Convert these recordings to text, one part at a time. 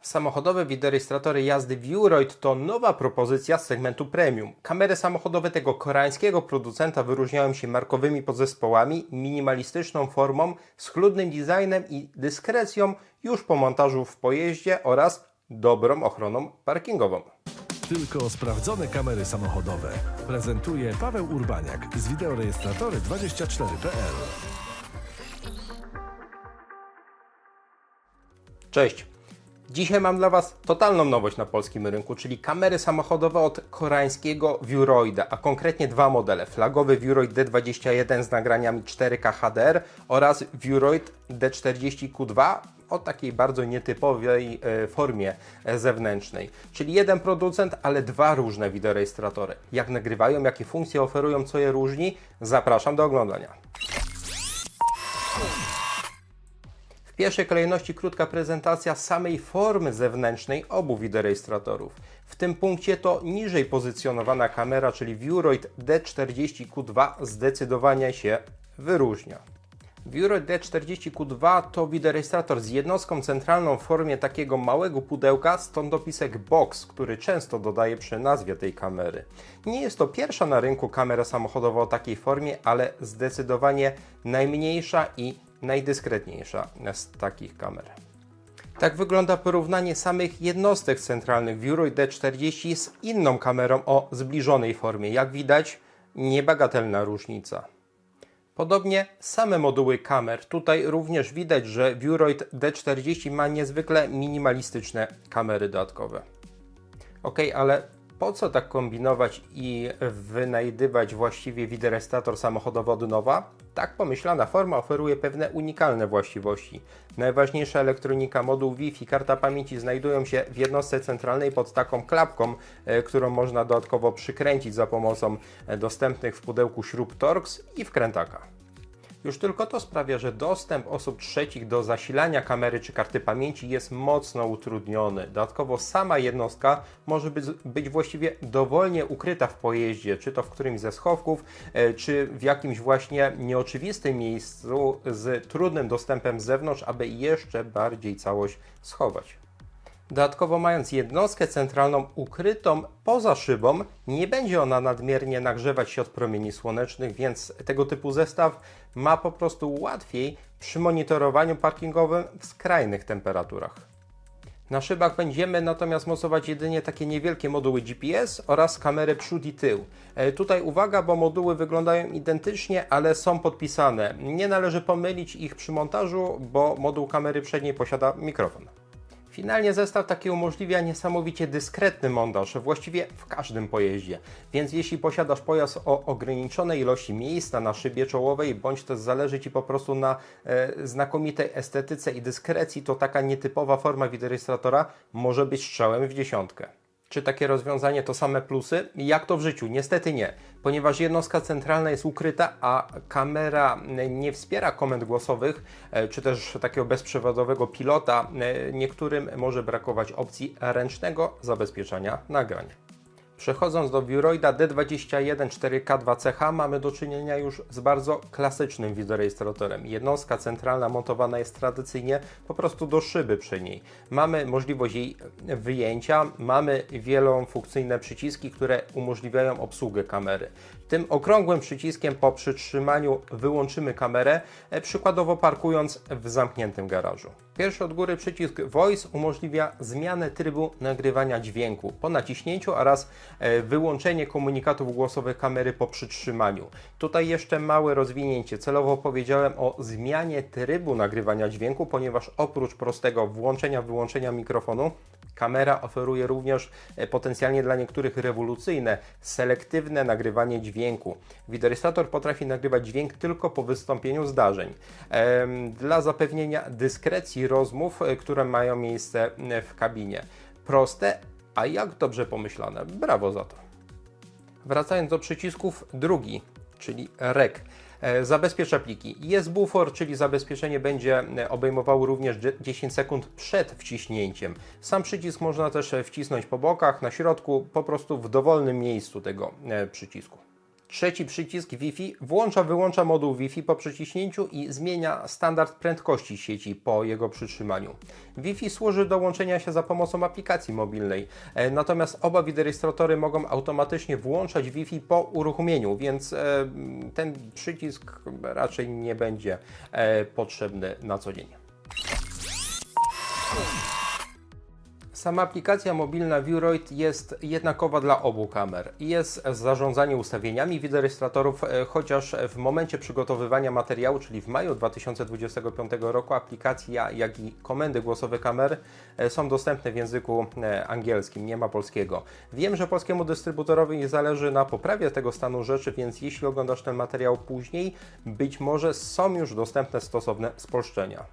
Samochodowe wideorejestratory jazdy Viewroid to nowa propozycja z segmentu premium. Kamery samochodowe tego koreańskiego producenta wyróżniają się markowymi podzespołami, minimalistyczną formą, schludnym designem i dyskrecją już po montażu w pojeździe oraz dobrą ochroną parkingową. Tylko sprawdzone kamery samochodowe. Prezentuje Paweł Urbaniak z wideorejestratory24.pl. Cześć! Dzisiaj mam dla Was totalną nowość na polskim rynku, czyli kamery samochodowe od koreańskiego Viewroida, a konkretnie dwa modele. Flagowy Viewroid D21 z nagraniami 4K HDR oraz Viewroid D40Q2 o takiej bardzo nietypowej formie zewnętrznej. Czyli jeden producent, ale dwa różne wideorejestratory. Jak nagrywają, jakie funkcje oferują, co je różni? Zapraszam do oglądania. W pierwszej kolejności krótka prezentacja samej formy zewnętrznej obu wideorejestratorów. W tym punkcie to niżej pozycjonowana kamera, czyli Viewroid D40Q2 zdecydowanie się wyróżnia. Viewroid D40Q2 to wideorejestrator z jednostką centralną w formie takiego małego pudełka, stąd dopisek box, który często dodaje przy nazwie tej kamery. Nie jest to pierwsza na rynku kamera samochodowa o takiej formie, ale zdecydowanie najmniejsza i najdyskretniejsza z takich kamer. Tak wygląda porównanie samych jednostek centralnych Viewroid D40 z inną kamerą o zbliżonej formie. Jak widać, niebagatelna różnica. Podobnie same moduły kamer. Tutaj również widać, że Viewroid D40 ma niezwykle minimalistyczne kamery dodatkowe. Ok, ale po co tak kombinować i wynajdywać właściwie wideorejestrator samochodowy od nowa? Tak pomyślana forma oferuje pewne unikalne właściwości. Najważniejsza elektronika, moduł Wi-Fi, karta pamięci znajdują się w jednostce centralnej pod taką klapką, którą można dodatkowo przykręcić za pomocą dostępnych w pudełku śrub Torx i wkrętaka. Już tylko to sprawia, że dostęp osób trzecich do zasilania kamery czy karty pamięci jest mocno utrudniony. Dodatkowo sama jednostka może być właściwie dowolnie ukryta w pojeździe, czy to w którymś ze schowków, czy w jakimś właśnie nieoczywistym miejscu z trudnym dostępem z zewnątrz, aby jeszcze bardziej całość schować. Dodatkowo mając jednostkę centralną ukrytą poza szybą, nie będzie ona nadmiernie nagrzewać się od promieni słonecznych, więc tego typu zestaw ma po prostu łatwiej przy monitorowaniu parkingowym w skrajnych temperaturach. Na szybach będziemy natomiast mocować jedynie takie niewielkie moduły GPS oraz kamery przód i tył. Tutaj uwaga, bo moduły wyglądają identycznie, ale są podpisane. Nie należy pomylić ich przy montażu, bo moduł kamery przedniej posiada mikrofon. Finalnie zestaw taki umożliwia niesamowicie dyskretny montaż właściwie w każdym pojeździe, więc jeśli posiadasz pojazd o ograniczonej ilości miejsca na szybie czołowej, bądź też zależy Ci po prostu na znakomitej estetyce i dyskrecji, to taka nietypowa forma wideorejestratora może być strzałem w dziesiątkę. Czy takie rozwiązanie to same plusy? Jak to w życiu? Niestety nie, ponieważ jednostka centralna jest ukryta, a kamera nie wspiera komend głosowych, czy też takiego bezprzewodowego pilota. Niektórym może brakować opcji ręcznego zabezpieczania nagrań. Przechodząc do Viewroida D21 4K2CH mamy do czynienia już z bardzo klasycznym wideorejestratorem. Jednostka centralna montowana jest tradycyjnie po prostu do szyby przy niej. Mamy możliwość jej wyjęcia, mamy wielofunkcyjne przyciski, które umożliwiają obsługę kamery. Tym okrągłym przyciskiem po przytrzymaniu wyłączymy kamerę, przykładowo parkując w zamkniętym garażu. Pierwszy od góry przycisk Voice umożliwia zmianę trybu nagrywania dźwięku po naciśnięciu oraz wyłączenie komunikatów głosowych kamery po przytrzymaniu. Tutaj jeszcze małe rozwinięcie. Celowo powiedziałem o zmianie trybu nagrywania dźwięku, ponieważ oprócz prostego włączenia-wyłączenia mikrofonu, kamera oferuje również potencjalnie dla niektórych rewolucyjne, selektywne nagrywanie dźwięku. Wideorejestrator potrafi nagrywać dźwięk tylko po wystąpieniu zdarzeń. Dla zapewnienia dyskrecji rozmów, które mają miejsce w kabinie. Proste, a jak dobrze pomyślane. Brawo za to. Wracając do przycisków, drugi, czyli REC. Zabezpiecza pliki. Jest bufor, czyli zabezpieczenie będzie obejmowało również 10 sekund przed wciśnięciem. Sam przycisk można też wcisnąć po bokach, na środku, po prostu w dowolnym miejscu tego przycisku. Trzeci przycisk Wi-Fi włącza-wyłącza moduł Wi-Fi po przyciśnięciu i zmienia standard prędkości sieci po jego przytrzymaniu. Wi-Fi służy do łączenia się za pomocą aplikacji mobilnej, natomiast oba wideorejestratory mogą automatycznie włączać Wi-Fi po uruchomieniu, więc ten przycisk raczej nie będzie potrzebny na co dzień. Sama aplikacja mobilna Viewroid jest jednakowa dla obu kamer. Jest zarządzanie ustawieniami wideorejestratorów, chociaż w momencie przygotowywania materiału, czyli w maju 2025 roku, aplikacja, jak i komendy głosowe kamer są dostępne w języku angielskim, nie ma polskiego. Wiem, że polskiemu dystrybutorowi zależy na poprawie tego stanu rzeczy, więc jeśli oglądasz ten materiał później, być może są już dostępne stosowne spolszczenia.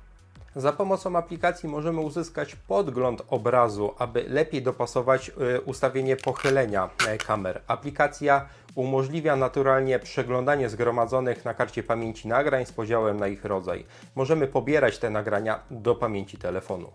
Za pomocą aplikacji możemy uzyskać podgląd obrazu, aby lepiej dopasować ustawienie pochylenia kamer. Aplikacja umożliwia naturalnie przeglądanie zgromadzonych na karcie pamięci nagrań z podziałem na ich rodzaj. Możemy pobierać te nagrania do pamięci telefonu.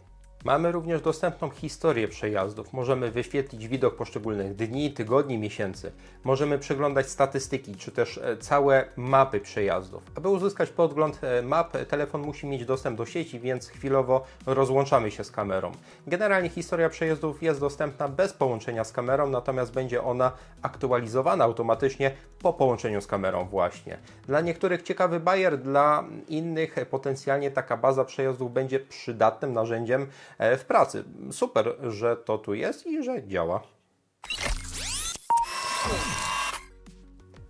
Mamy również dostępną historię przejazdów. Możemy wyświetlić widok poszczególnych dni, tygodni, miesięcy. Możemy przeglądać statystyki, czy też całe mapy przejazdów. Aby uzyskać podgląd map, telefon musi mieć dostęp do sieci, więc chwilowo rozłączamy się z kamerą. Generalnie historia przejazdów jest dostępna bez połączenia z kamerą, natomiast będzie ona aktualizowana automatycznie po połączeniu z kamerą właśnie. Dla niektórych ciekawy bajer, dla innych potencjalnie taka baza przejazdów będzie przydatnym narzędziem w pracy. Super, że to tu jest i że działa.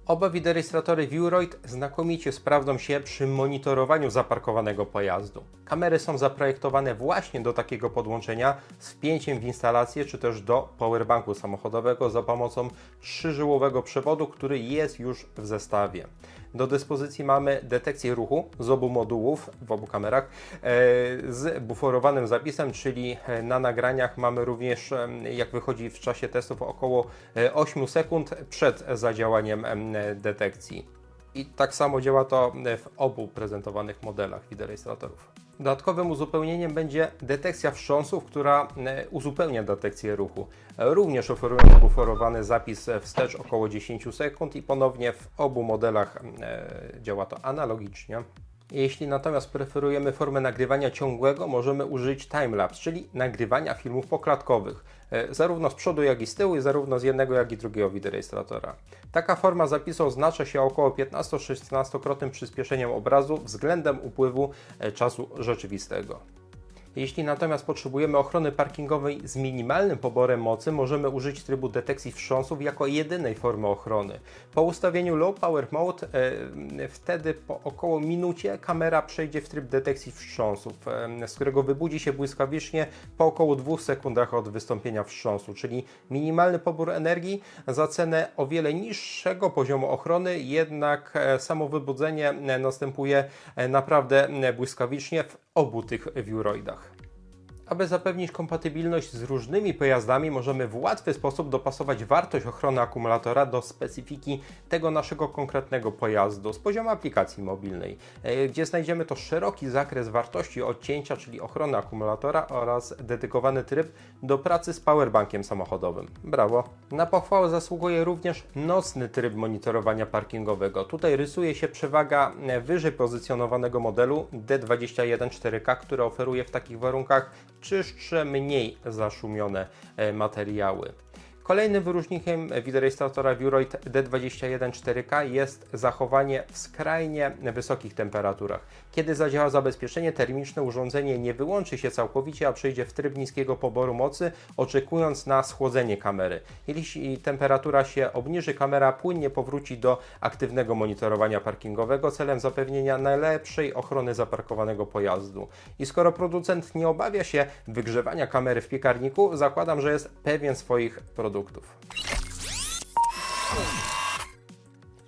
Oba wideorejestratory Viewroid znakomicie sprawdzą się przy monitorowaniu zaparkowanego pojazdu. Kamery są zaprojektowane właśnie do takiego podłączenia z wpięciem w instalację, czy też do powerbanku samochodowego za pomocą 3-żyłowego przewodu, który jest już w zestawie. Do dyspozycji mamy detekcję ruchu z obu modułów, w obu kamerach, z buforowanym zapisem, czyli na nagraniach mamy również, jak wychodzi w czasie testów, około 8 sekund przed zadziałaniem detekcji. I tak samo działa to w obu prezentowanych modelach wideorejestratorów. Dodatkowym uzupełnieniem będzie detekcja wstrząsów, która uzupełnia detekcję ruchu. Również oferując buforowany zapis wstecz około 10 sekund i ponownie w obu modelach działa to analogicznie. Jeśli natomiast preferujemy formę nagrywania ciągłego, możemy użyć timelapse, czyli nagrywania filmów poklatkowych, zarówno z przodu, jak i z tyłu, i zarówno z jednego, jak i drugiego wideorejestratora. Taka forma zapisu oznacza się około 15-16-krotnym przyspieszeniem obrazu względem upływu czasu rzeczywistego. Jeśli natomiast potrzebujemy ochrony parkingowej z minimalnym poborem mocy, możemy użyć trybu detekcji wstrząsów jako jedynej formy ochrony. Po ustawieniu Low Power Mode wtedy po około minucie kamera przejdzie w tryb detekcji wstrząsów, z którego wybudzi się błyskawicznie po około 2 sekundach od wystąpienia wstrząsu, czyli minimalny pobór energii za cenę o wiele niższego poziomu ochrony, jednak samo wybudzenie następuje naprawdę błyskawicznie w obu tych Viewroidach. Aby zapewnić kompatybilność z różnymi pojazdami, możemy w łatwy sposób dopasować wartość ochrony akumulatora do specyfiki tego naszego konkretnego pojazdu z poziomu aplikacji mobilnej, gdzie znajdziemy to szeroki zakres wartości odcięcia, czyli ochrony akumulatora, oraz dedykowany tryb do pracy z powerbankiem samochodowym. Brawo! Na pochwałę zasługuje również nocny tryb monitorowania parkingowego. Tutaj rysuje się przewaga wyżej pozycjonowanego modelu D21 4K, który oferuje w takich warunkach czystsze, mniej zaszumione materiały. Kolejnym wyróżnikiem wideorejestratora Viewroid D21 4K jest zachowanie w skrajnie wysokich temperaturach. Kiedy zadziała zabezpieczenie termiczne, urządzenie nie wyłączy się całkowicie, a przejdzie w tryb niskiego poboru mocy, oczekując na schłodzenie kamery. Jeśli temperatura się obniży, kamera płynnie powróci do aktywnego monitorowania parkingowego celem zapewnienia najlepszej ochrony zaparkowanego pojazdu. I skoro producent nie obawia się wygrzewania kamery w piekarniku, zakładam, że jest pewien swoich produktów.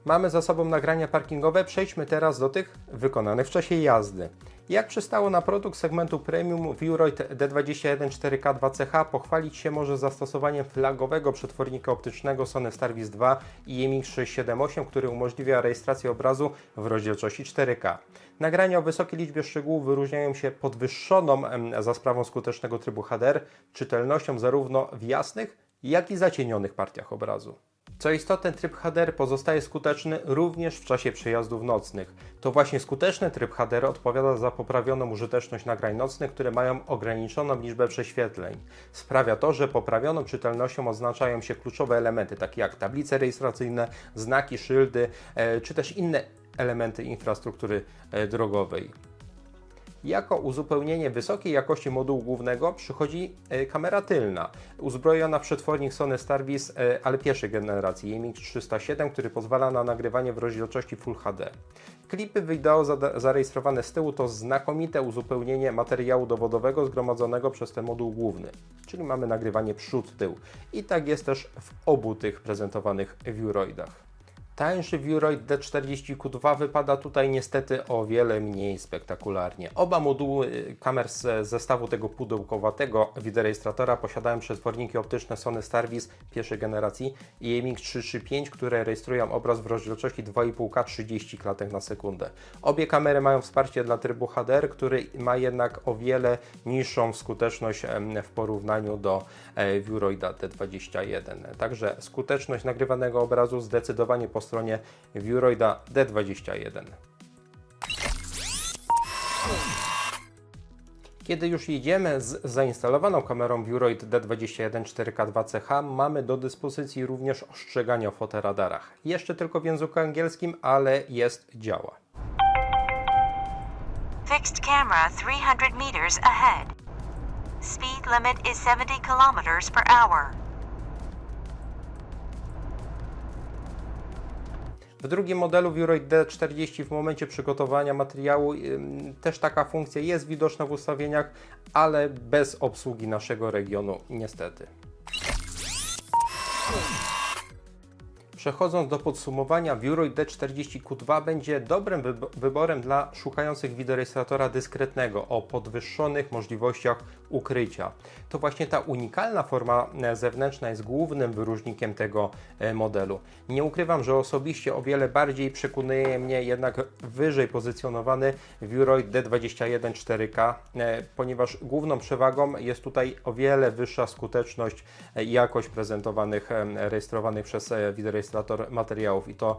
Mamy za sobą nagrania parkingowe, przejdźmy teraz do tych wykonanych w czasie jazdy. Jak przystało na produkt segmentu premium, Viewroid D21 4K 2CH pochwalić się może zastosowaniem flagowego przetwornika optycznego Sony Starvis 2 IMX 678, który umożliwia rejestrację obrazu w rozdzielczości 4K. Nagrania o wysokiej liczbie szczegółów wyróżniają się podwyższoną za sprawą skutecznego trybu HDR czytelnością zarówno w jasnych, jak i zacienionych partiach obrazu. Co istotne, tryb HDR pozostaje skuteczny również w czasie przejazdów nocnych. To właśnie skuteczny tryb HDR odpowiada za poprawioną użyteczność nagrań nocnych, które mają ograniczoną liczbę prześwietleń. Sprawia to, że poprawioną czytelnością oznaczają się kluczowe elementy, takie jak tablice rejestracyjne, znaki, szyldy, czy też inne elementy infrastruktury drogowej. Jako uzupełnienie wysokiej jakości modułu głównego przychodzi kamera tylna, uzbrojona w przetwornik Sony Starvis, ale pierwszej generacji IMX307, który pozwala na nagrywanie w rozdzielczości Full HD. Klipy wideo zarejestrowane z tyłu to znakomite uzupełnienie materiału dowodowego zgromadzonego przez ten moduł główny, czyli mamy nagrywanie przód-tył. I tak jest też w obu tych prezentowanych Viewroidach. Tańszy Viewroid D40Q2 wypada tutaj niestety o wiele mniej spektakularnie. Oba moduły kamer z zestawu tego pudełkowatego wideorejestratora posiadają przetworniki optyczne Sony Starvis pierwszej generacji i IMX335, które rejestrują obraz w rozdzielczości 2,5K 30 klatek na sekundę. Obie kamery mają wsparcie dla trybu HDR, który ma jednak o wiele niższą skuteczność w porównaniu do Viewroida D21. Także skuteczność nagrywanego obrazu zdecydowanie po stronie Viewroida D21. Kiedy już jedziemy z zainstalowaną kamerą Viewroid D21 4K 2CH, mamy do dyspozycji również ostrzeganie o fotoradarach. Jeszcze tylko w języku angielskim, ale działa. Fixed camera 300 meters ahead. Speed limit is 70 kilometers per hour. W drugim modelu Viewroid D40 w momencie przygotowania materiału też taka funkcja jest widoczna w ustawieniach, ale bez obsługi naszego regionu niestety. Przechodząc do podsumowania, Viewroid D40Q2 będzie dobrym wyborem dla szukających wideorejestratora dyskretnego o podwyższonych możliwościach ukrycia. To właśnie ta unikalna forma zewnętrzna jest głównym wyróżnikiem tego modelu. Nie ukrywam, że osobiście o wiele bardziej przekonuje mnie jednak wyżej pozycjonowany Viewroid D21 4K, ponieważ główną przewagą jest tutaj o wiele wyższa skuteczność i jakość prezentowanych, rejestrowanych przez wideorejestrator materiałów i to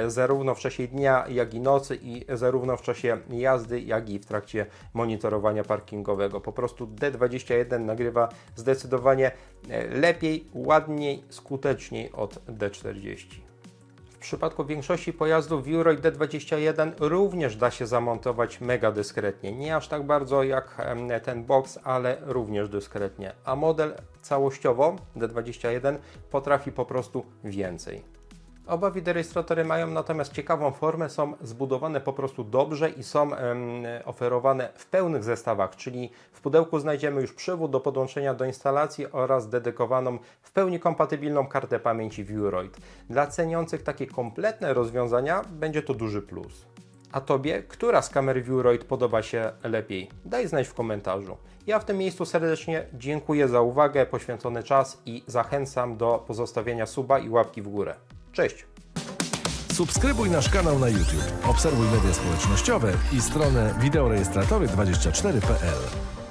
zarówno w czasie dnia, jak i nocy i zarówno w czasie jazdy, jak i w trakcie monitorowania parkingowego. Po prostu D21 nagrywa zdecydowanie lepiej, ładniej, skuteczniej od D40. W przypadku większości pojazdów Viewroid D21 również da się zamontować mega dyskretnie. Nie aż tak bardzo jak ten box, ale również dyskretnie. A model całościowo D21 potrafi po prostu więcej. Oba wideorejestratory mają natomiast ciekawą formę, są zbudowane po prostu dobrze i są oferowane w pełnych zestawach, czyli w pudełku znajdziemy już przywód do podłączenia do instalacji oraz dedykowaną w pełni kompatybilną kartę pamięci Viewroid. Dla ceniących takie kompletne rozwiązania będzie to duży plus. A Tobie, która z kamer Viewroid podoba się lepiej? Daj znać w komentarzu. Ja w tym miejscu serdecznie dziękuję za uwagę, poświęcony czas i zachęcam do pozostawienia suba i łapki w górę. Cześć! Subskrybuj nasz kanał na YouTube, obserwuj media społecznościowe i stronę wideorejestratory24.pl.